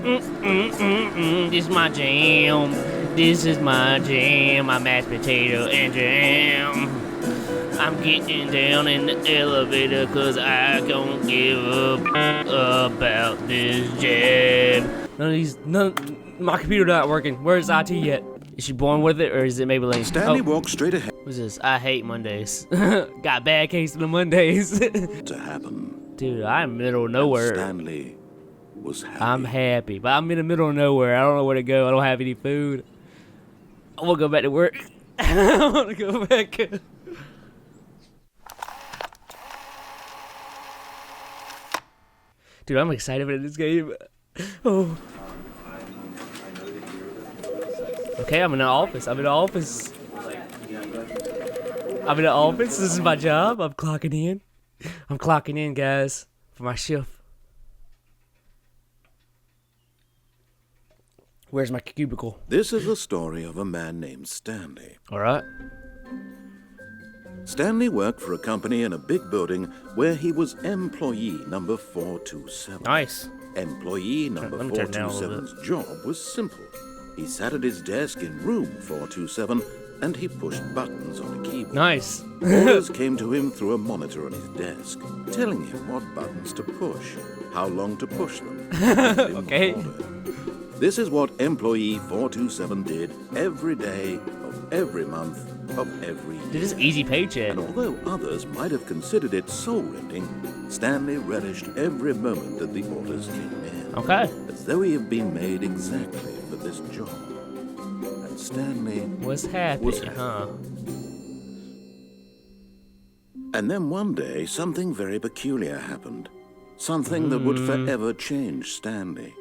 This is my jam. This is my jam. My mashed potato and jam. I'm getting down in the elevator cause I don't give a about this jam. My computer not working. Where's IT yet? Is she born with it or is it Maybelline? Stanley walked straight ahead. What's this? I hate Mondays. Got bad case of the Mondays. To happen. Dude, I'm middle of nowhere. Stanley was happy. I'm happy, but I'm in the middle of nowhere. I don't know where to go. I don't have any food. I want to go back to work. I want to go back. Dude, I'm excited for this game. Oh. Okay, I'm in the office. I'm in the office. This is my job. I'm clocking in. I'm clocking in, guys, for my shift. Where's my cubicle? This is the story of a man named Stanley. All right. Stanley worked for a company in a big building where he was employee number 427. Nice. Employee number 427's job was simple. He sat at his desk in room 427 and he pushed buttons on a keyboard. Nice. Orders came to him through a monitor on his desk, telling him what buttons to push, how long to push them. Okay. This is what employee 427 did every day of every month of every year. Dude, this is easy paycheck. And although others might have considered it soul-rending, Stanley relished every moment that the orders came in. Okay. As though he had been made exactly for this job. And Stanley was happy, huh? And then one day, something very peculiar happened. Something that would forever change Stanley.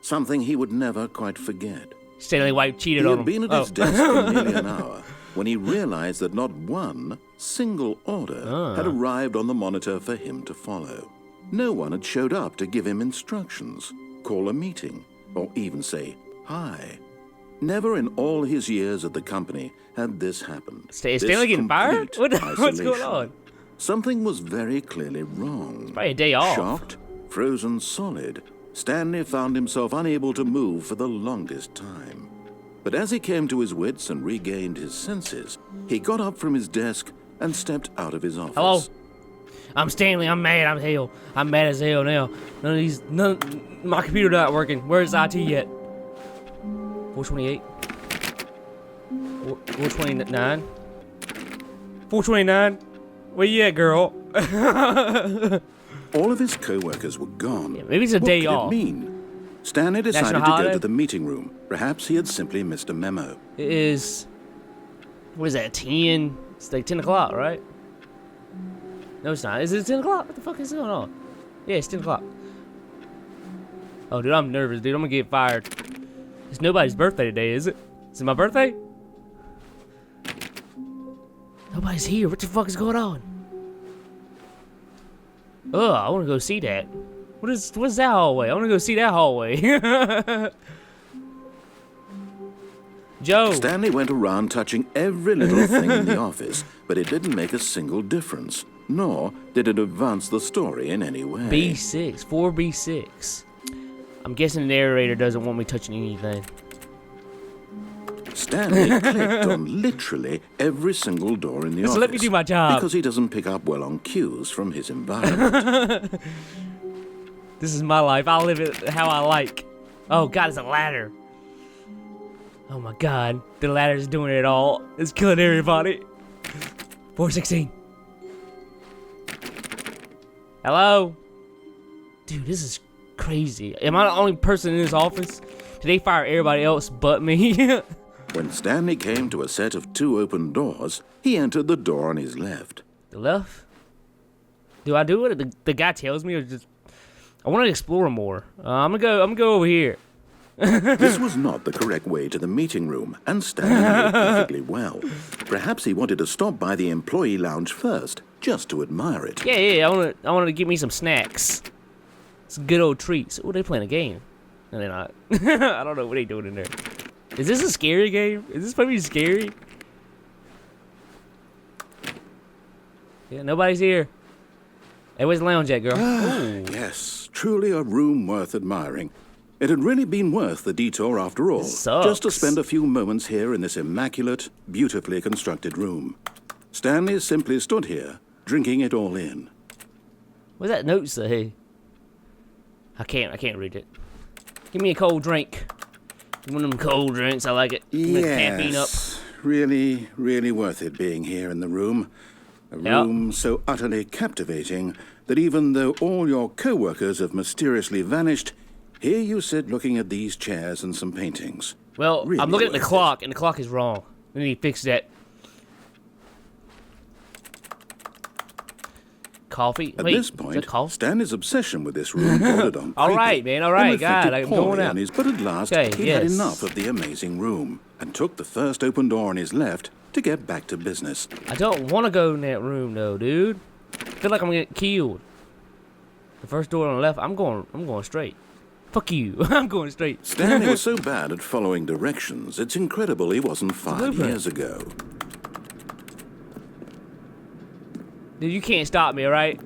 Something he would never quite forget. Stanley White cheated on him. He had been at his desk for nearly an hour when he realized that not one single order had arrived on the monitor for him to follow. No one had showed up to give him instructions, call a meeting, or even say hi. Never in all his years at the company had this happened. Stanley getting fired? What's going on? Something was very clearly wrong. It's probably a day off. Shocked, frozen solid, Stanley found himself unable to move for the longest time. But as he came to his wits and regained his senses, he got up from his desk and stepped out of his office. Hello? I'm Stanley. I'm mad. I'm mad as hell now. My computer not working. Where's IT yet? 428? 429? 429? Where you at, girl? All of his co-workers were gone. Yeah, maybe it's a day off. What could it mean? Stanley decided to go to the meeting room. Perhaps he had simply missed a memo. It is... What is that, 10? It's like 10 o'clock, right? No, it's not. Is it 10 o'clock? What the fuck is going on? Yeah, it's 10 o'clock. Oh, dude, I'm nervous, dude. I'm gonna get fired. It's nobody's birthday today, is it? Is it my birthday? Nobody's here. What the fuck is going on? Ugh, I want to go see that. What's that hallway? I want to go see that hallway. Joe. Stanley went around touching every little thing in the office, but it didn't make a single difference, nor did it advance the story in any way. B6, 4B6. I'm guessing the narrator doesn't want me touching anything. Stanley clicked on literally every single door in the office. Let me do my job. Because he doesn't pick up well on cues from his environment. This is my life. I'll live it how I like. Oh, God, it's a ladder. Oh, my God. The ladder's doing it all. It's killing everybody. 416. Hello? Dude, this is crazy. Am I the only person in this office? Did they fire everybody else but me? When Stanley came to a set of 2 open doors, he entered the door on his left. The left? Do I do it? The guy tells me, or just... I want to explore more. I'm gonna go over here. This was not the correct way to the meeting room, and Stanley knew it perfectly well. Perhaps he wanted to stop by the employee lounge first, just to admire it. Yeah, I wanted to get me some snacks. Some good old treats. Oh, they playing a game. No, they're not. I don't know what they doing in there. Is this a scary game? Is this probably scary? Yeah, nobody's here. Hey, where's the lounge at, girl? Yes, truly a room worth admiring. It had really been worth the detour after all, Sucks. just to spend a few moments here in this immaculate, beautifully constructed room. Stanley simply stood here, drinking it all in. What's that note say? I can't read it. Give me a cold drink. One of them cold drinks, I like it. Caffeine up. Yes, really, really worth it being here in the room. A room so utterly captivating that even though all your co-workers have mysteriously vanished, here you sit looking at these chairs and some paintings. Well, Really I'm looking at the worth clock, and the clock is wrong. We need to fix that. Coffee? At Wait, this is point, that coffee? Stanley's obsession with this room bordered on All creepy. right, man, all right, Him God, afflicted I'm going poorly out. on his- But at last, Okay, he had yes. enough of the amazing room and took the first open door on his left to get back to business. I don't want to go in that room, though, dude. I feel like I'm gonna get killed. The first door on the left, I'm going straight. Fuck you. I'm going straight. Stanley was so bad at following directions, it's incredible he wasn't 5 blueprint. years ago. Dude, you can't stop me, all right?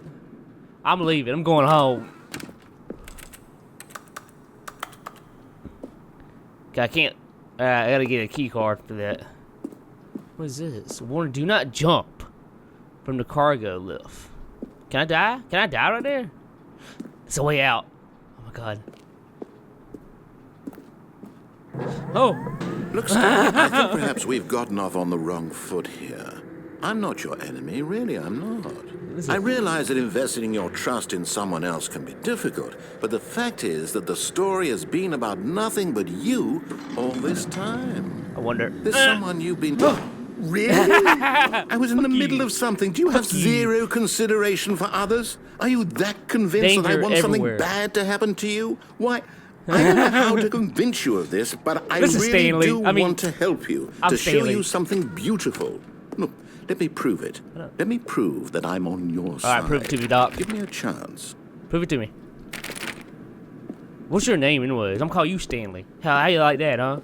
I'm leaving. I'm going home. Okay, I can't. I gotta get a key card for that. What is this? Warning, do not jump from the cargo lift. Can I die? Can I die right there? It's a way out. Oh my god. Oh. Look, Stanley, I think perhaps we've gotten off on the wrong foot here. I'm not your enemy, really, I'm not. I realize that investing your trust in someone else can be difficult, but the fact is that the story has been about nothing but you all this time. I wonder. There's someone you've been... Really? I was in the middle of something. Do you have zero consideration for others? Are you that convinced that I Danger want everywhere. something bad to happen to you? Why, I don't know how to convince you of this, but I This is really Stanley. do I mean, want to help you, I'm to show Stanley. you something beautiful. Look, let me prove it. Let me prove that I'm on your side. All right, prove it to me, Doc. Give me a chance. Prove it to me. What's your name, anyways? I'm calling you Stanley. How you like that, huh?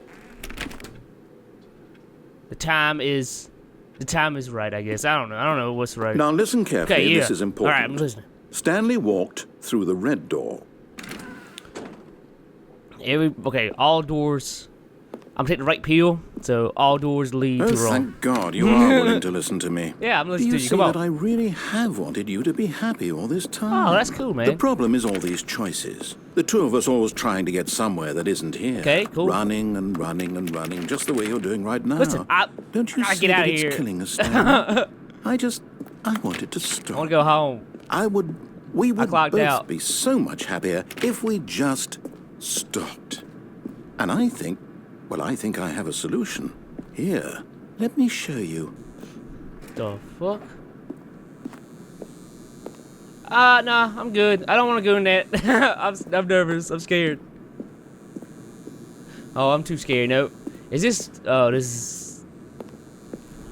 The time is right, I guess. I don't know what's right. Now listen carefully, Okay, yeah. this is important. All right, I'm listening. Stanley walked through the red door. Okay, all doors. I'm taking the right pill, so all doors lead Oh, to wrong. thank God you are willing to listen to me. Yeah, I'm Do listening you to you. see Come that on. I really have wanted you to be happy all this time? Oh, that's cool, man. The problem is all these choices. The two of us always trying to get somewhere that isn't here. Okay, cool. Running and running and running, just the way you're doing right now. Listen, Don't you I see get that outta it's here. killing us, Stanley? I wanted to stop. I want to go home. We would clocked both out. be so much happier if we just stopped. And I think I have a solution. Here, let me show you. The fuck? Nah, I'm good. I don't want to go in that. I'm nervous. I'm scared. Oh, I'm too scared. Nope. Is this? Oh, this is.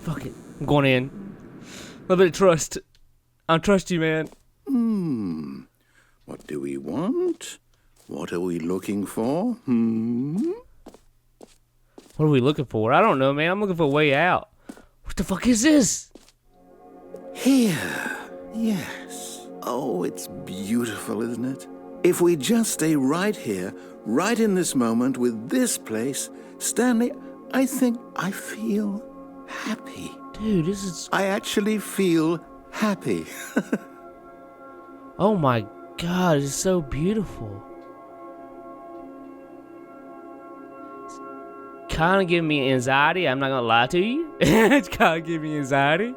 Fuck it. I'm going in. A little bit of trust. I trust you, man. What do we want? What are we looking for? What are we looking for? I don't know, man. I'm looking for a way out. What the fuck is this? Here. Yes. Oh, it's beautiful, isn't it? If we just stay right here, right in this moment with this place, Stanley, I think I feel happy. Dude, this is. I actually feel happy. Oh my god, it's so beautiful. It's kind of giving me anxiety. I'm not gonna lie to you. It's kind of giving me anxiety.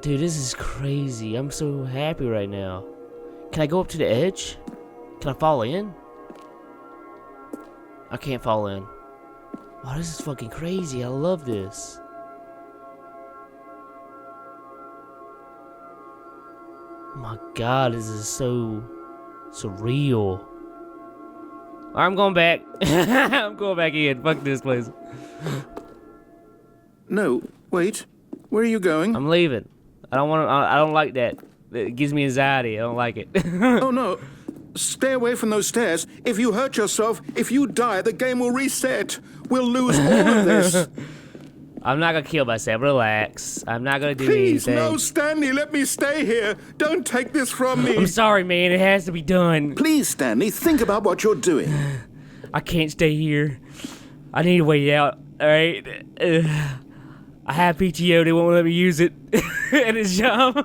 Dude, this is crazy. I'm so happy right now. Can I go up to the edge? Can I fall in? I can't fall in. Wow, this is fucking crazy. I love this. Oh my god, this is so surreal. Alright, I'm going back. I'm going back in. Fuck this place. No, wait. Where are you going? I'm leaving. I don't like that. It gives me anxiety. I don't like it. Oh, no. Stay away from those stairs. If you hurt yourself, if you die, the game will reset. We'll lose all of this. I'm not gonna kill myself. Relax. I'm not gonna do Please, anything. no, Stanley, let me stay here. Don't take this from me. I'm sorry, man. It has to be done. Please, Stanley, think about what you're doing. I can't stay here. I need a way out. All right. I have PTO. They won't let me use it at his job.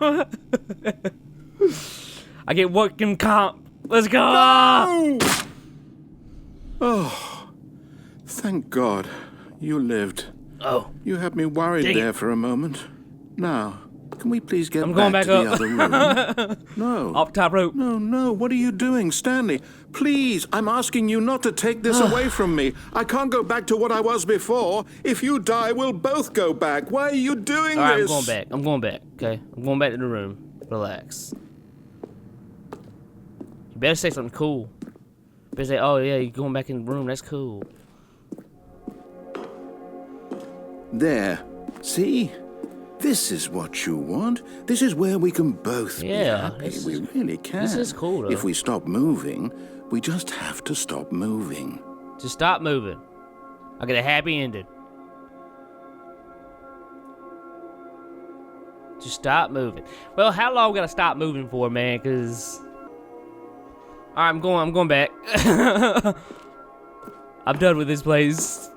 I get working comp. Let's go. No! Oh, thank God you lived. Oh. You had me worried Dang there it. for a moment. Now, can we please get I'm going back back to the up. other room? No. Off top rope. No, what are you doing, Stanley? Please, I'm asking you not to take this away from me. I can't go back to what I was before. If you die, we'll both go back. Why are you doing All right, this? I'm going back. Okay, I'm going back to the room. Relax. You better say something cool. You better say, "Oh yeah, you're going back in the room. That's cool." There. See? This is what you want. This is where we can both be happy. We really can. This is cool, though. If we stop moving, we just have to stop moving. Just stop moving. I get a happy ending. Just stop moving. Well, how long we gotta stop moving for, man? Cause all right, I'm going back. I'm done with this place.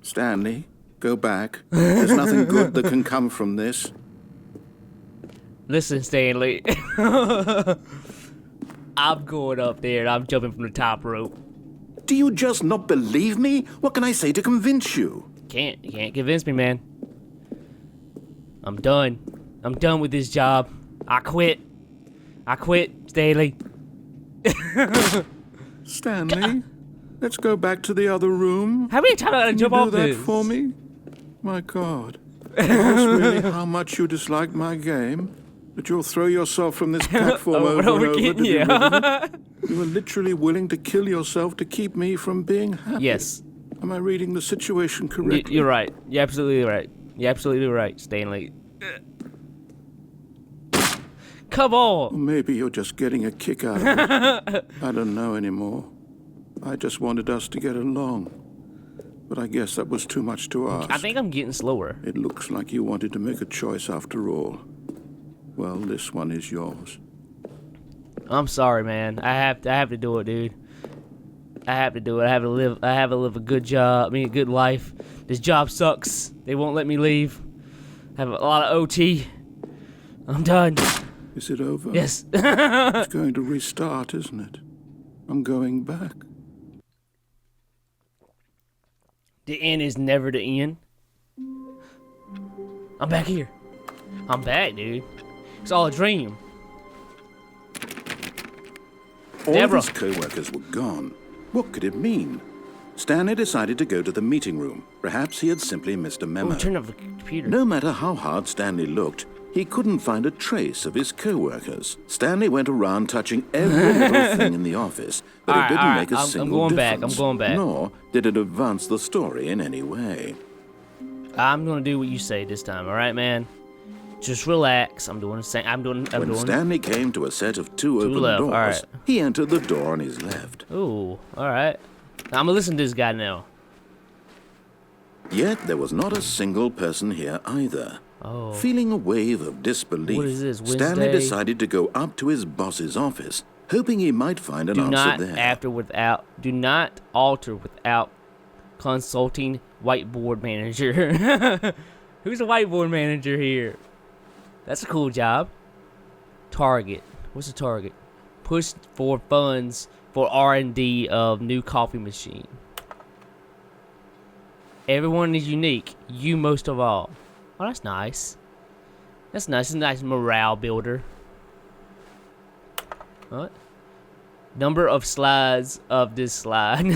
Stanley, go back. There's nothing good that can come from this. Listen, Stanley. I'm going up there and I'm jumping from the top rope. Do you just not believe me? What can I say to convince you? You can't convince me, man. I'm done. I'm done with this job. I quit, Stanley. Stanley, let's go back to the other room. How many times I gotta Can jump you off do that this? for me? My God. Is this really how much you dislike my game? That you'll throw yourself from this platform over and over to again, be rid of yeah. it? You are literally willing to kill yourself to keep me from being happy. Yes. Am I reading the situation correctly? You're right. You're absolutely right. You're absolutely right, Stanley. Come Or on. maybe you're just getting a kick out of it. I don't know anymore. I just wanted us to get along. But I guess that was too much to ask. I think I'm getting slower. It looks like you wanted to make a choice after all. Well, this one is yours. I'm sorry, man. I have to do it, dude. I have to do it. I have to live a good job. I mean, a good life. This job sucks. They won't let me leave. I have a lot of OT. I'm done. Is it over? Yes. It's going to restart, isn't it? I'm going back. The end is never the end. I'm back here. I'm back, dude. It's all a dream. All Deborah. of his co-workers were gone. What could it mean? Stanley decided to go to the meeting room. Perhaps he had simply missed a memo. Oh, turn off the computer. No matter how hard Stanley looked, he couldn't find a trace of his co-workers. Stanley went around touching every little thing in the office, but it didn't make a single difference. I'm going back. Nor did it advance the story in any way. I'm gonna do what you say this time, all right, man? Just relax. I'm doing the same. When Stanley came to a set of two open left, doors, all right. he entered the door on his left. Ooh, all right. I'm gonna listen to this guy now. Yet there was not a single person here either. Oh. Feeling a wave of disbelief, What is this, Stanley Wednesday? decided to go up to his boss's office, hoping he might find an answer there. Do not alter without consulting whiteboard manager. Who's the whiteboard manager here? That's a cool job. Target. What's the target? Push for funds for R&D of new coffee machine. Everyone is unique. You most of all. Oh, that's nice. That's nice. It's a nice morale builder. What? Number of slides of this slide.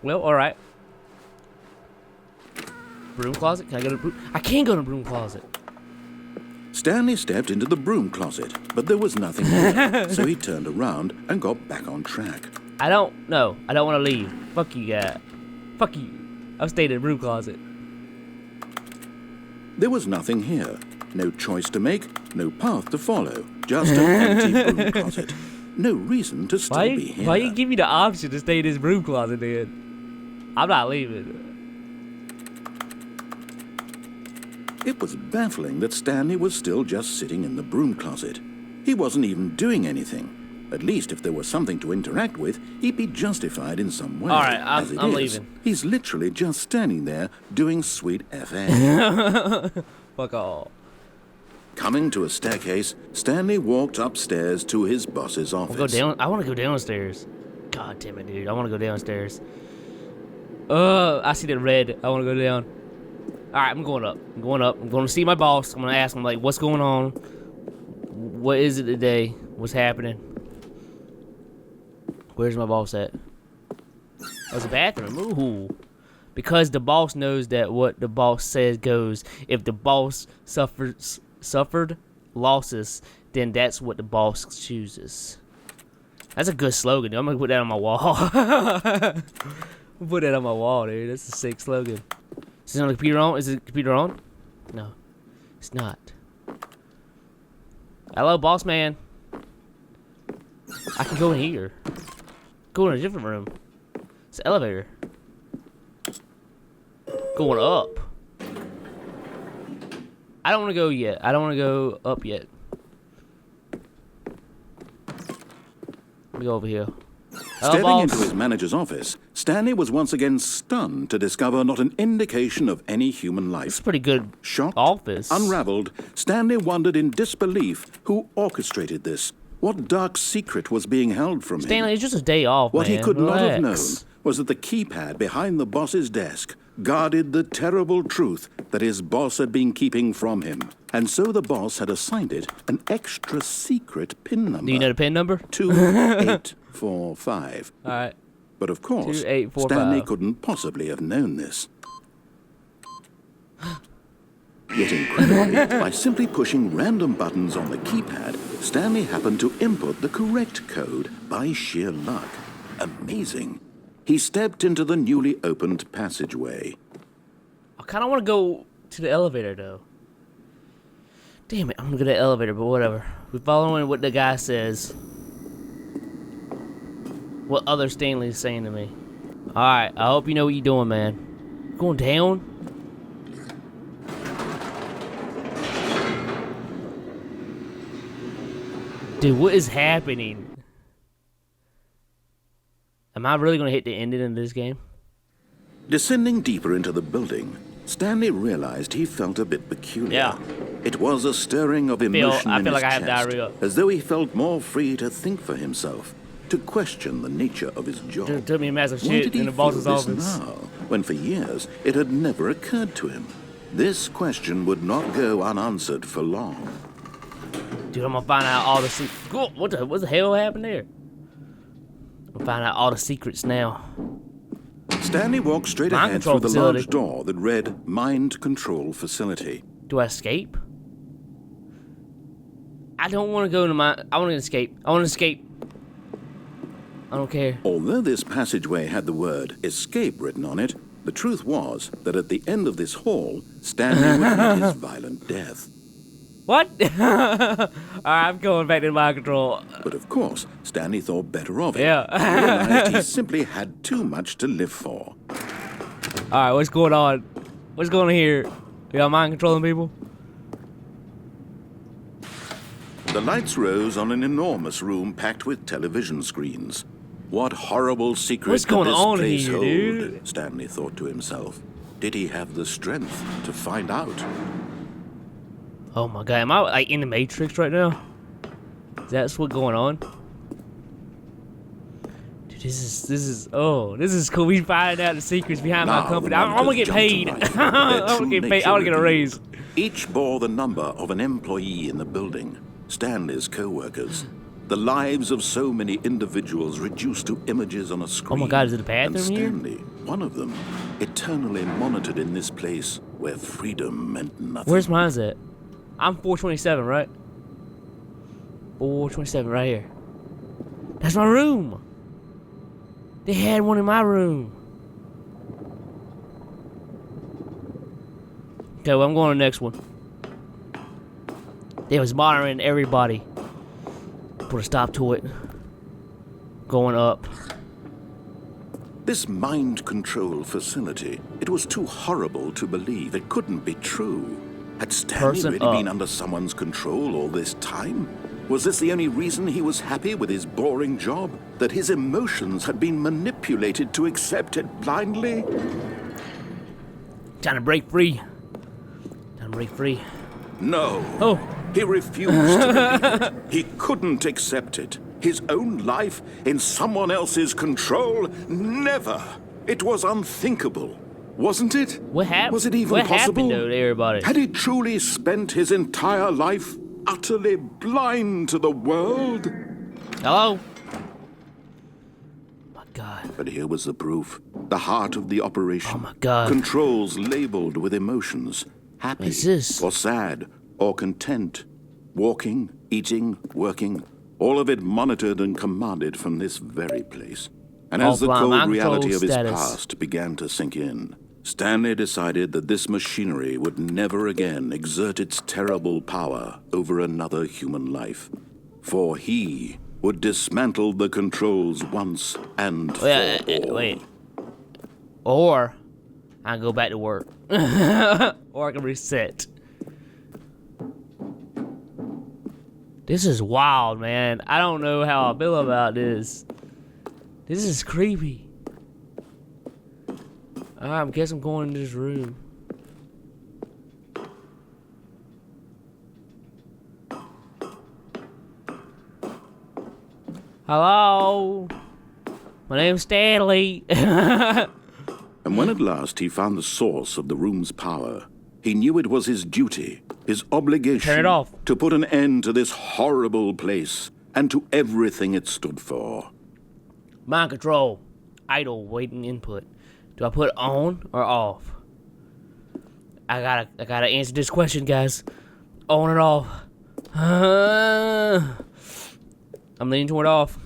Well, alright. Broom closet? Can I go to the broom? I can go to the broom closet. Stanley stepped into the broom closet, but there was nothing there, so he turned around and got back on track. I don't want to leave. Fuck you, guy. Fuck you. I'll stay in the broom closet. There was nothing here. No choice to make, no path to follow. Just an empty broom closet. No reason to still be here. Why you give me the option to stay in this broom closet, then? I'm not leaving. It was baffling that Stanley was still just sitting in the broom closet. He wasn't even doing anything. At least if there was something to interact with, he'd be justified in some way. All right, As it I'm is, leaving. He's literally just standing there doing sweet FA. Fuck off. Coming to a staircase, Stanley walked upstairs to his boss's Go office. down. I want to go downstairs. God damn it, dude. I want to go downstairs. I see that red. I want to go down. All right, I'm going up. I'm going up. I'm going to see my boss. I'm going to ask him, like, what's going on? What is it today? What's happening? Where's my boss at? Oh, it's a bathroom. Ooh. Because the boss knows that what the boss says goes. If the boss suffered losses, then that's what the boss chooses. That's a good slogan, dude. I'm going to put that on my wall. Put that on my wall, dude. That's a sick slogan. Is it on the computer on? Is the computer on? No, it's not. Hello, boss man. I can go in here. Go in a different room. It's an elevator. Going up. I don't want to go yet. I don't want to go up yet. Let me go over here. Hello, Stepping boss. into his manager's office, Stanley was once again stunned to discover not an indication of any human life. It's a pretty good Shocked, office. unraveled, Stanley wondered in disbelief who orchestrated this. What dark secret was being held from Stanley, him? it's just a day off, What man. he could not have known Relax. was that the keypad behind the boss's desk guarded the terrible truth that his boss had been keeping from him. And so the boss had assigned it an extra secret PIN number. Do you know the PIN number? 2845. All right. But of course, 2845. Stanley couldn't possibly have known this. Yet incredibly, by simply pushing random buttons on the keypad, Stanley happened to input the correct code by sheer luck. Amazing. He stepped into the newly opened passageway. I kind of want to go to the elevator, though. Damn it, I'm going to go to the elevator, but whatever. We're following what the guy says. What other Stanley's saying to me. Alright, I hope you know what you're doing, man. Going down? Dude, what is happening? Am I really going to hit the ending of this game? Descending deeper into the building, Stanley realized he felt a bit peculiar. Yeah. It was a stirring of emotion I in feel his like I have chest, diarrhea. as though he felt more free to think for himself, to question the nature of his job. Dude, took me a massive Why shit did he in the feel boss's this office. now, when for years it had never occurred to him? This question would not go unanswered for long. Dude, I'm gonna find out all the secrets. What the hell happened there? I'm gonna find out all the secrets now. Stanley walked straight Mind ahead control through the facility. large door that read Mind Control Facility. Do I escape? I don't want to go into my. I want to escape. I want to escape. I don't care. Although this passageway had the word escape written on it, the truth was that at the end of this hall, Stanley would meet his violent death. What? Alright, I'm going back to mind control. But of course, Stanley thought better of it. Yeah. He realized he simply had too much to live for. Alright, what's going on? What's going on here? Y'all mind controlling people? The lights rose on an enormous room packed with television screens. What horrible secret What's did going this on place here, hold? dude? Stanley thought to himself. Did he have the strength to find out? Oh my god, am I like in the Matrix right now? That's what's going on? Dude, this is cool. We find out the secrets behind my Now company. the I'm gonna monitors get jumped paid. to life. I'm Their gonna true get paid. nature I wanna get a revealed. raise. Each bore the number of an employee in the building, Stanley's co-workers. The lives of so many individuals reduced to images on a screen. Oh my god, is it a And bathroom here? Stanley, one of them, eternally monitored in this place where freedom meant nothing. Where's mine at? I'm 427, right? 427 right here. That's my room. They had one in my room. Okay, well, I'm going to the next one. They was monitoring everybody. Put a stop to it. Going up. This mind control facility, it was too horrible to believe. It couldn't be true. Had Stanley really been under someone's control all this time? Was this the only reason he was happy with his boring job? That his emotions had been manipulated to accept it blindly? Trying to break free. Trying to break free. No. Oh. He refused to believe it. He couldn't accept it. His own life in someone else's control? Never. It was unthinkable. Wasn't it? What happened? Was it even what possible? Happened to everybody? Had he truly spent his entire life utterly blind to the world? Hello? My God. But here was the proof. The heart of the operation. Oh my God. Controls labeled with emotions. Happy What's this? or sad or content. Walking, eating, working. All of it monitored and commanded from this very place. And as the cold reality of his past began to sink in, Stanley decided that this machinery would never again exert its terrible power over another human life. For he would dismantle the controls once and for all. Wait. Or I can go back to work. Or I can reset. This is wild, man. I don't know how I feel about this. This is creepy. I guess I'm going in this room. Hello? My name's Stanley. And when at last he found the source of the room's power, he knew it was his duty, his obligation, Turn it off. to put an end to this horrible place and to everything it stood for. Mind control. Idle waiting input. Do I put it on or off? I gotta answer this question, guys. On or off? I'm leaning toward off.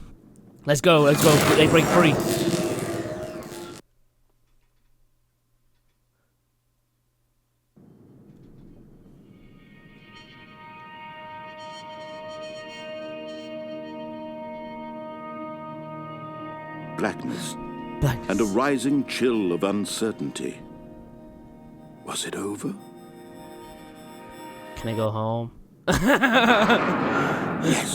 Let's go. They break free. Blackness. And a rising chill of uncertainty. Was it over? Can I go home? Yes.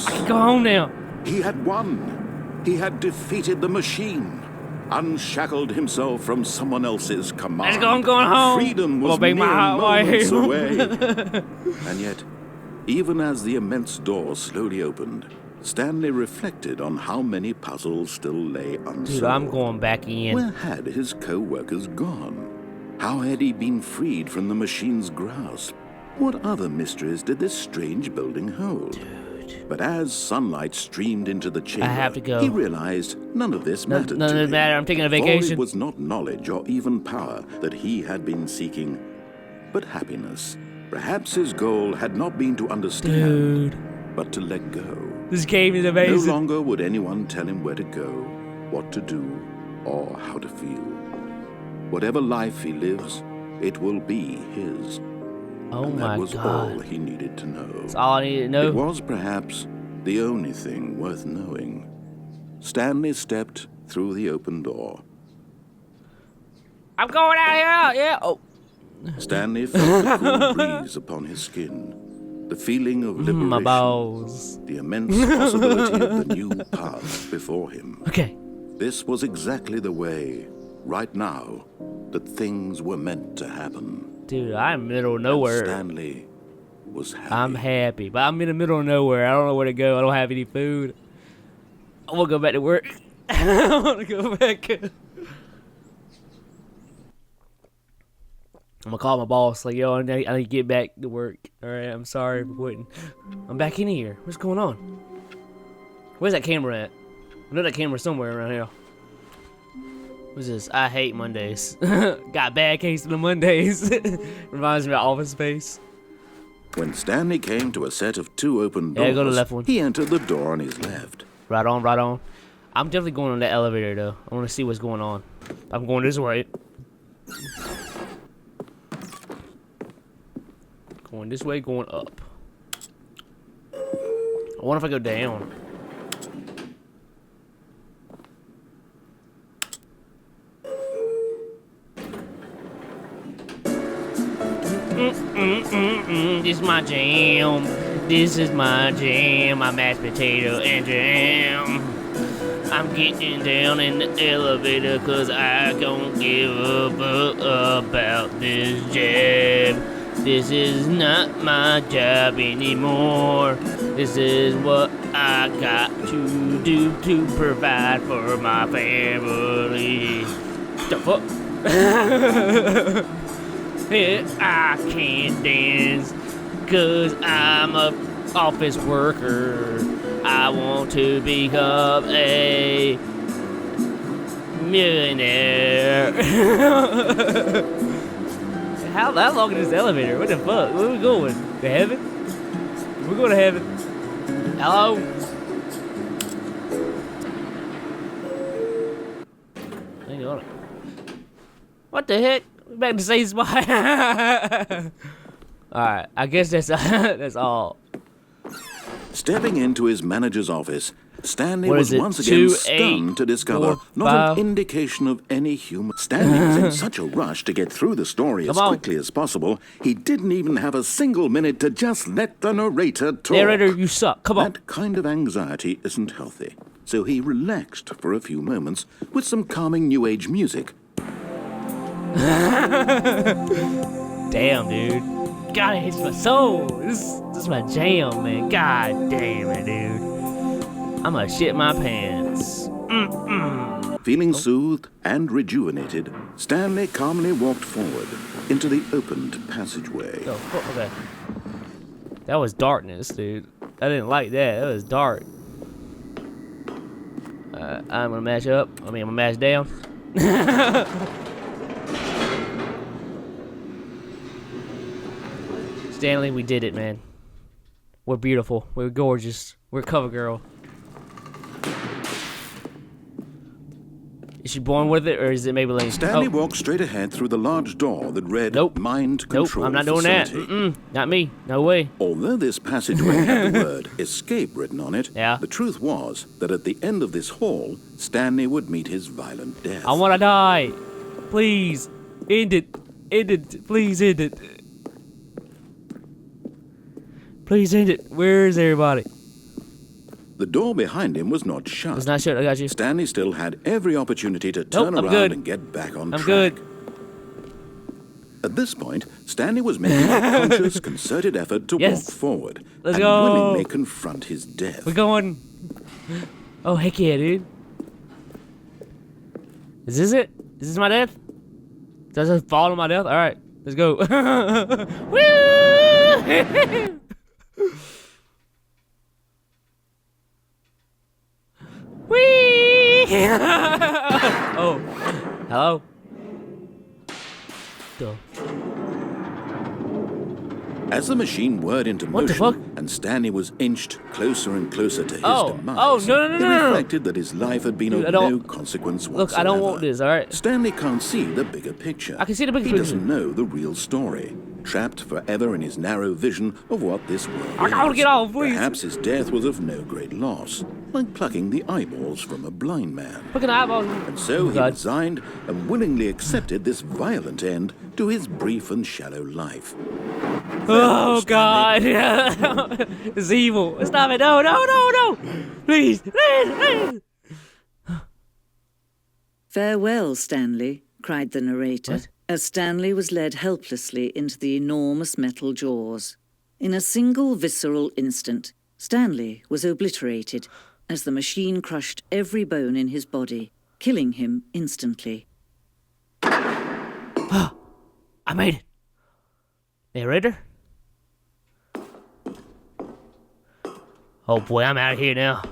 I can go home now. He had won. He had defeated the machine. Unshackled himself from someone else's command. Let's go, I'm going home. Freedom was mere moments away. And yet, even as the immense door slowly opened, Stanley reflected on how many puzzles still lay unsolved. Dude, I'm going back in. Where had his co-workers gone? How had he been freed from the machine's grasp? What other mysteries did this strange building hold? Dude. But as sunlight streamed into the chamber, I have to go. he realized none of this mattered None to of it him. matter. I'm taking a For vacation. it was not knowledge or even power that he had been seeking, but happiness. Perhaps his goal had not been to understand, but to let go. This game is amazing. No longer would anyone tell him where to go, what to do, or how to feel. Whatever life he lives, it will be his. Oh and my that was God. all he needed to know. That's all I needed to know. It was perhaps the only thing worth knowing. Stanley stepped through the open door. I'm going out here. Yeah. Oh. Stanley felt the cool breeze upon his skin, the feeling of liberation, My balls. the immense possibility of the new path before him. Okay. This was exactly the way, right now, that things were meant to happen. Dude, I'm in the middle of nowhere. And Stanley was happy. I'm happy, but I'm in the middle of nowhere. I don't know where to go. I don't have any food. I want to go back to work. I want to go back. I'm gonna call my boss, like, yo, I need to get back to work. Alright, I'm sorry for quitting. I'm back in here. What's going on? Where's that camera at? I know that camera's somewhere around here. What's this? I hate Mondays. Got bad case of the Mondays. Reminds me of Office Space. When Stanley came to a set of two open doors, Yeah, go to the left one. he entered the door on his left. Right on, right on. I'm definitely going on that elevator, though. I want to see what's going on. I'm going this way. Going this way, going up. I wonder if I go down. This is my jam. This is my jam. My mashed potato and jam. I'm getting down in the elevator cause I don't give a fuck about this job. This is not my job anymore. This is what I got to do to provide for my family. The fuck? Yeah, I can't dance cause I'm a office worker. I want to become a millionaire. How long is this elevator? What the fuck? Where are we going? To heaven? We're going to heaven. Hello? Hang on. What the heck? We're back to the same spot. Alright, I guess that's all. Stepping into his manager's office, Stanley What was is it? once again 2, 8, stunned to discover 4, not 5. an indication of any human. Stanley was in such a rush to get through the story as Come on. quickly as possible, he didn't even have a single minute to just let the narrator talk. Narrator, you suck. Come on. That kind of anxiety isn't healthy, so he relaxed for a few moments with some calming New Age music. Damn, dude. God, it hits my soul. This is my jam, man. God damn it, dude. I'm gonna shit my pants. Feeling soothed and rejuvenated, Stanley calmly walked forward into the opened passageway. Oh, okay. That was darkness, dude. I didn't like that. That was dark. I'm gonna mash up. I'm gonna mash down. Stanley, we did it, man. We're beautiful. We're gorgeous. We're cover girl. Is she born with it, or is it Maybelline? Stanley walked straight ahead through the large door that read Mind Nope, Control I'm not doing Facility. that. Not me. No way. Although this passageway had the word escape written on it, Yeah. the truth was that at the end of this hall, Stanley would meet his violent death. I wanna die. Please. End it. End it. Please end it. Please end it. Where is everybody? The door behind him was not shut. It's not shut. I got you. Stanley still had every opportunity to turn I'm around good. and get back on I'm track. good. At this point, Stanley was making a conscious, concerted effort to Yes. walk forward Let's and go. willingly confront his death. We're going. Oh, heck yeah, dude. Is this it? Is this my death? Does it fall on my death? Alright, let's go. Woo! Whee! Oh, hello? Duh. As the machine whirred into What the motion fuck? and Stanley was inched closer and closer to his Oh, demise, oh, no, he no. reflected that his life had been Dude, I of don't- no consequence whatsoever. Look, I don't want this, alright? Stanley can't see the bigger picture. I can see the bigger He picture. doesn't know the real story, trapped forever in his narrow vision of what this world I gotta is. get off, please. Perhaps his death was of no great loss, like plucking the eyeballs from a blind man. Look at the eyeballs. And so he God. resigned and willingly accepted this violent end to his brief and shallow life. Oh God! It's evil. Stop it! No! No! No! No! Please! Please! Please! Farewell, Stanley, cried the narrator, What? as Stanley was led helplessly into the enormous metal jaws. In a single visceral instant, Stanley was obliterated as the machine crushed every bone in his body, killing him instantly. I made it. Narrator? Oh boy, I'm out of here now.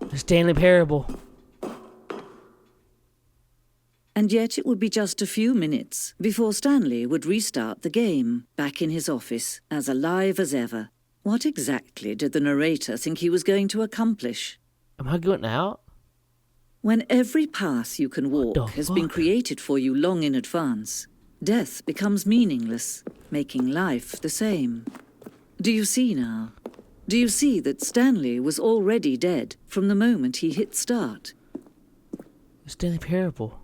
The Stanley Parable. And yet it would be just a few minutes before Stanley would restart the game, back in his office, as alive as ever. What exactly did the narrator think he was going to accomplish? Am I going out? When every path you can walk the has been fuck? created for you long in advance, death becomes meaningless, making life the same. Do you see now? Do you see that Stanley was already dead from the moment he hit start? The Stanley Parable.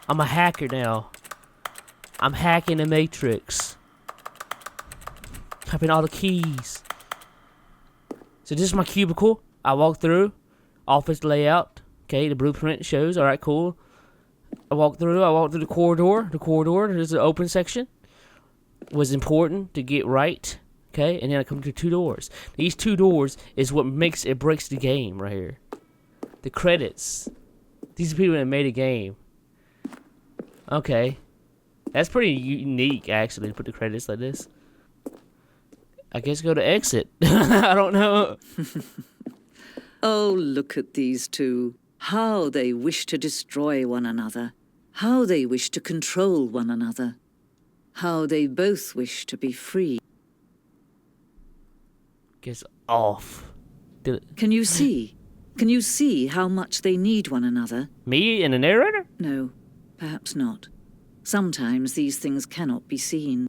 I'm a hacker now. I'm hacking the Matrix. Typing all the keys. So this is my cubicle. I walk through. Office layout. Okay, the blueprint shows. Alright, cool. I walk through the corridor. The corridor, there's an open section. Was important to get right. Okay, and then I come to 2 doors. These 2 doors is what makes it breaks the game right here. The credits. These are people that made a game. Okay. That's pretty unique, actually, to put the credits like this. I guess go to exit. I don't know. Oh, look at these two. How they wish to destroy one another. How they wish to control one another. How they both wish to be free. Guess off. Can you see? Can you see how much they need one another? Me and the narrator? No, perhaps not. Sometimes these things cannot be seen.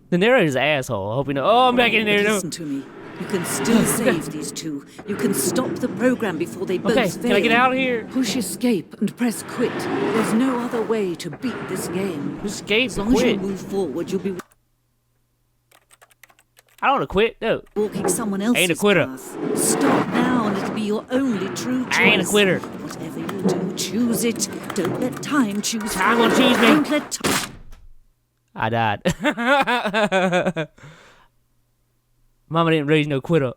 The narrator's an asshole. I hope you know. Oh, I'm back in there. But listen to me. You can still save these two. You can stop the program before they both Okay, fail. can I get out of here? Push escape and press quit. There's no other way to beat this game. Escape As long and as you quit. move forward, you'll be I don't want to quit. No. walking someone else's Ain't a quitter. path. Stop now and it'll be your only true choice. I ain't a quitter. Whatever you do, choose it. Don't let time choose Time for will you. choose me. Don't let time... I died. Mama didn't raise no quitter.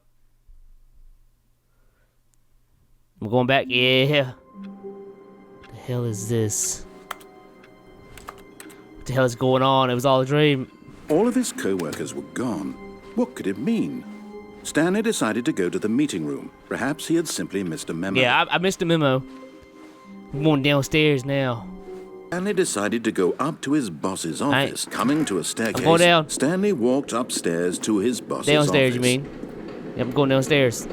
I'm going back. Yeah. What the hell is this? What the hell is going on? It was all a dream. All of his co-workers were gone. What could it mean? Stanley decided to go to the meeting room. Perhaps he had simply missed a memo. Yeah, I missed the memo. I'm going downstairs now. Stanley decided to go up to his boss's office. Coming to a staircase, going down. Stanley walked upstairs to his boss's Downstairs, office. you mean? Yep, I'm going downstairs.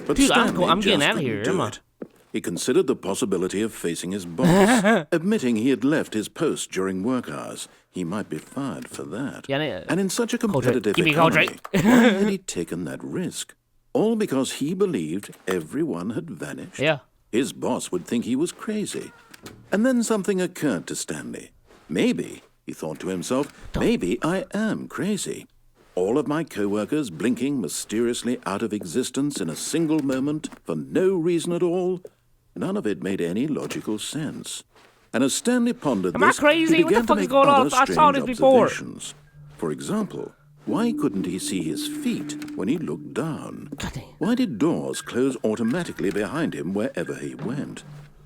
But Dude, Stanley I'm getting just out of here, couldn't do am I? it. He considered the possibility of facing his boss, admitting he had left his post during work hours. He might be fired for that. Yeah, I need- and in such a Coltrane. competitive Give me economy, Coltrane. why had he taken that risk? All because he believed everyone had vanished? Yeah. His boss would think he was crazy. And then something occurred to Stanley. Maybe, he thought to himself, maybe I am crazy. All of my co-workers blinking mysteriously out of existence in a single moment for no reason at all. None of it made any logical sense. And as Stanley pondered Am I this, crazy? he What the began fuck to is make going on? other I saw strange this before. observations. For example, why couldn't he see his feet when he looked down? Goddamn. Why did doors close automatically behind him wherever he went?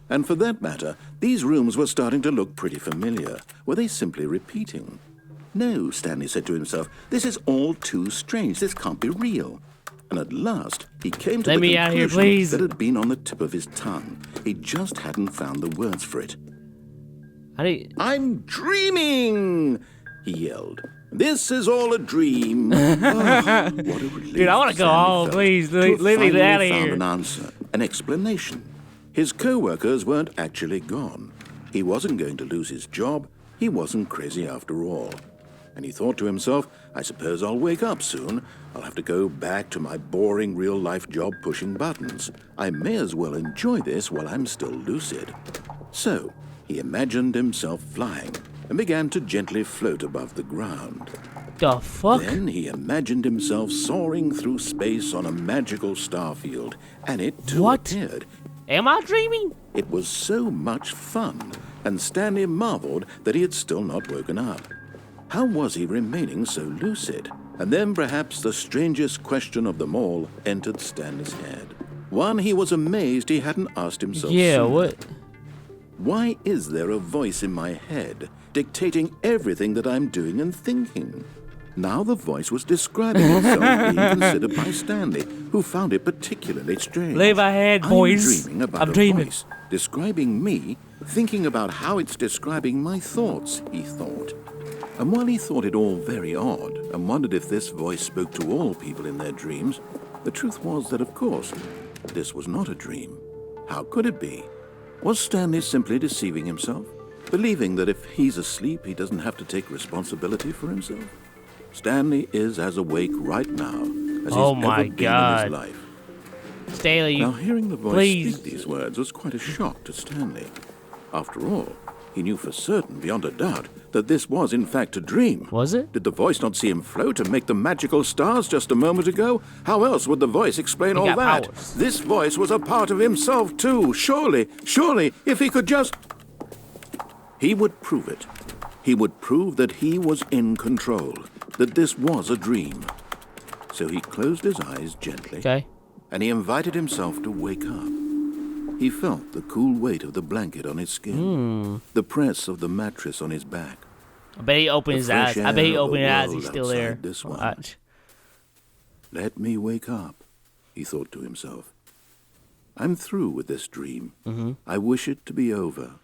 And for that matter, these rooms were starting to look pretty familiar. Were they simply repeating? No, Stanley said to himself, this is all too strange. This can't be real. And at last, he came to Let the me out of here, conclusion please. that had been on the tip of his tongue. He just hadn't found the words for it. I'm dreaming, he yelled. This is all a dream. Oh, what a relief. Dude, I want to go Stanley home. felt Please, to have leave me finally out of found here. an answer, an explanation. His co-workers weren't actually gone. He wasn't going to lose his job. He wasn't crazy after all. And he thought to himself, I suppose I'll wake up soon. I'll have to go back to my boring real-life job pushing buttons. I may as well enjoy this while I'm still lucid. So, he imagined himself flying and began to gently float above the ground. The fuck? Then he imagined himself soaring through space on a magical starfield, and it too What? appeared. Am I dreaming? It was so much fun, and Stanley marveled that he had still not woken up. How was he remaining so lucid? And then perhaps the strangest question of them all entered Stanley's head. One he was amazed he hadn't asked himself Yeah, sooner. what? Why is there a voice in my head dictating everything that I'm doing and thinking? Now the voice was describing itself being considered by Stanley, who found it particularly strange. Leave my head, boys. I'm dreaming about I'm a dreaming. voice describing me, thinking about how it's describing my thoughts, he thought. And while he thought it all very odd and wondered if this voice spoke to all people in their dreams, the truth was that, of course, this was not a dream. How could it be? Was Stanley simply deceiving himself, believing that if he's asleep, he doesn't have to take responsibility for himself? Stanley is as awake right now as Oh he's my ever been God. in his life. Stanley, Now, hearing the voice please. speak these words was quite a shock to Stanley. After all, He knew for certain, beyond a doubt, that this was in fact a dream. Was it? Did the voice not see him float and make the magical stars just a moment ago? How else would the voice explain all got that? powers. This voice was a part of himself too. Surely, if he could just... He would prove it. He would prove that he was in control, that this was a dream. So he closed his eyes gently, Okay. and he invited himself to wake up. He felt the cool weight of the blanket on his skin, the press of the mattress on his back. I bet he opened his fresh eyes. I bet he air of opened the his eyes. world He's still there. outside this one. Watch. Let me wake up, he thought to himself. I'm through with this dream. I wish it to be over.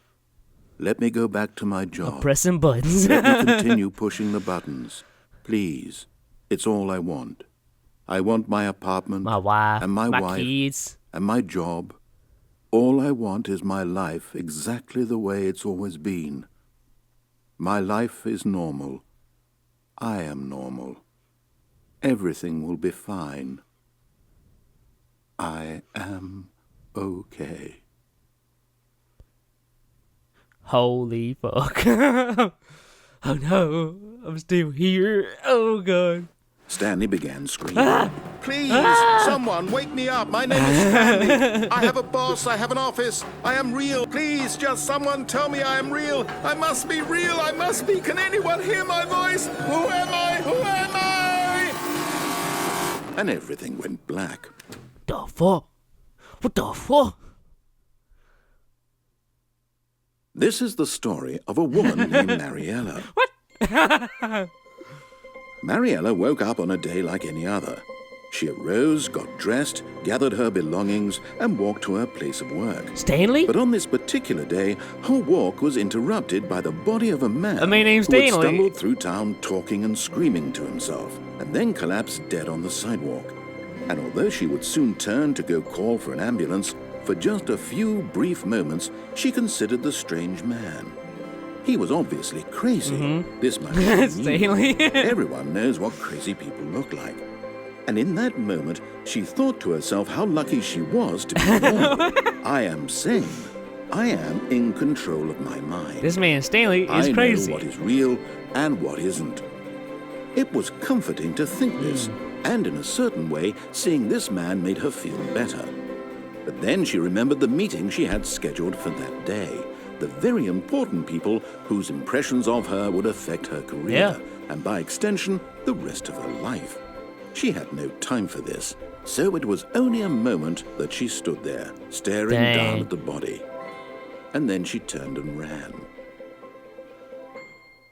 Let me go back to my job. Pressing buttons. Let me continue pushing the buttons. Please, it's all I want. I want my apartment, My wife. and my wife, kids. and my job. All I want is my life exactly the way it's always been. My life is normal. I am normal. Everything will be fine. I am okay. Holy fuck. Oh no. I'm still here. Oh god. Stanley began screaming. Please, someone, wake me up. My name is Stanley. I have a boss. I have an office. I am real. Please, just someone tell me I am real. I must be real. I must be. Can anyone hear my voice? Who am I? Who am I? And everything went black. The fuck? What the fuck? This is the story of a woman named Mariella. What? Mariella woke up on a day like any other. She arose, got dressed, gathered her belongings, and walked to her place of work. Stanley? But on this particular day, her walk was interrupted by the body of a man My name's who had Stanley. stumbled through town talking and screaming to himself, and then collapsed dead on the sidewalk. And although she would soon turn to go call for an ambulance, for just a few brief moments, she considered the strange man. He was obviously crazy. This much she knew. Stanley. Everyone knows what crazy people look like. And in that moment, she thought to herself how lucky she was to be normal. I am sane. I am in control of my mind. This man Stanley is I crazy. know what is real and what isn't. It was comforting to think this, and in a certain way, seeing this man made her feel better. But then she remembered the meeting she had scheduled for that day. The very important people whose impressions of her would affect her career, and by extension, the rest of her life. She had no time for this, so it was only a moment that she stood there, staring down at the body. And then she turned and ran.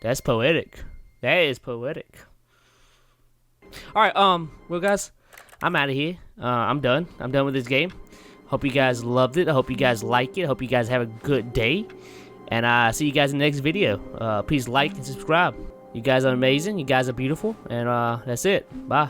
That's poetic. That is poetic. Alright, well guys, I'm out of here. I'm done. I'm done with this game. Hope you guys loved it. I hope you guys like it. I hope you guys have a good day. And see you guys in the next video. Please like and subscribe. You guys are amazing. You guys are beautiful. And that's it. Bye.